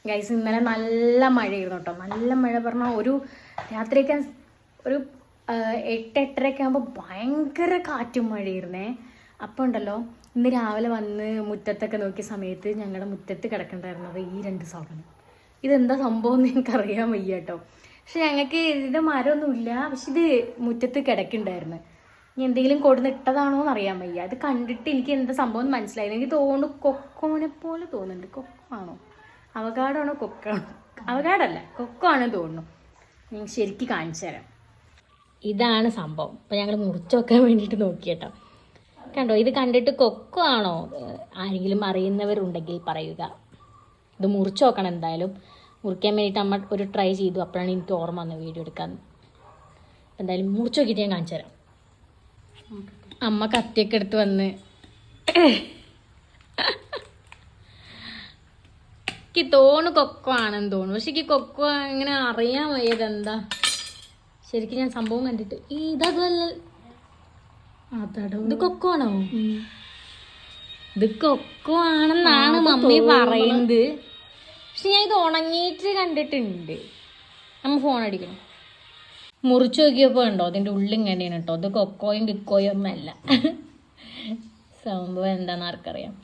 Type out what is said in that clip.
Guys ഇന്നലെ നല്ല മഴയായിരുന്നു കേട്ടോ. നല്ല മഴ പറഞ്ഞാൽ ഒരു രാത്രിയൊക്കെ ഒരു 8-8:30 ആകുമ്പോൾ ഭയങ്കര കാറ്റും മഴയായിരുന്നേ. അപ്പോൾ ഉണ്ടല്ലോ ഇന്ന് രാവിലെ വന്ന് മുറ്റത്തൊക്കെ നോക്കിയ സമയത്ത് ഞങ്ങളുടെ മുറ്റത്ത് കിടക്കണ്ടായിരുന്നത് ഈ 2 സാധനം. ഇതെന്താ സംഭവം എന്ന് എനിക്കറിയാൻ വയ്യ കേട്ടോ. പക്ഷെ ഞങ്ങൾക്ക് ഇതിൻ്റെ മരമൊന്നുമില്ല, പക്ഷെ ഇത് മുറ്റത്ത് കിടക്കുന്നുണ്ടായിരുന്നു. ഇനി എന്തെങ്കിലും കൊടുന്നിട്ടതാണോ എന്ന് അറിയാൻ വയ്യ. അത് കണ്ടിട്ട് എനിക്ക് എന്താ സംഭവം എന്ന് മനസ്സിലായില്ല. എനിക്ക് തോന്നുന്നു കൊക്കോനെ പോലെ തോന്നുന്നുണ്ട്. കൊക്കോ ആണോ അവകാഡോ ആണോ കൊക്കാണോ? അവകാഡല്ല, കൊക്കോ ആണെന്ന് തോന്നുന്നു. ഞാൻ ശരിക്കും കാണിച്ചു തരാം. ഇതാണ് സംഭവം. അപ്പോൾ ഞങ്ങൾ മുറിച്ച് വെക്കാൻ വേണ്ടിയിട്ട് നോക്കി കേട്ടോ. കണ്ടോ, ഇത് കണ്ടിട്ട് കൊക്കോ ആണോ? ആരെങ്കിലും അറിയുന്നവരുണ്ടെങ്കിൽ പറയുക. ഇത് മുറിച്ച് നോക്കണം എന്തായാലും. മുറിക്കാൻ വേണ്ടിയിട്ട് അമ്മ ഒരു ട്രൈ ചെയ്തു. അപ്പോഴാണ് എനിക്ക് ഓർമ്മ വന്നത് വീഡിയോ എടുക്കാൻ. എന്തായാലും മുറിച്ച് നോക്കിയിട്ട് ഞാൻ കാണിച്ചു തരാം. അമ്മ കത്തിയൊക്കെ എടുത്ത് വന്ന് എനിക്ക് തോന്നുന്നു കൊക്കോ ആണെന്ന് തോന്നുന്നു. പക്ഷെ എനിക്ക് കൊക്കോ ഇങ്ങനെ അറിയാൻ വയ്യത് എന്താ ശരിക്കും. ഞാൻ സംഭവം കണ്ടിട്ട് ഇതല്ല, ഇത് കൊക്കോ ആണോ? ഇത് കൊക്കോ ആണെന്നാണ് മമ്മി പറയുന്നത്. പക്ഷെ ഞാൻ ഇത് ഉണങ്ങിയിട്ട് കണ്ടിട്ടുണ്ട്. നമ്മ ഫോൺ അടിക്കണം. മുറിച്ച് നോക്കിയപ്പോൾ ഉണ്ടോ അതിൻ്റെ ഉള്ളിൽ ഇങ്ങനെയാണ് കേട്ടോ. ഇത് കൊക്കോയും കിക്കോയും ഒന്നും അല്ല. സംഭവം എന്താണെന്ന് ആർക്കറിയാം.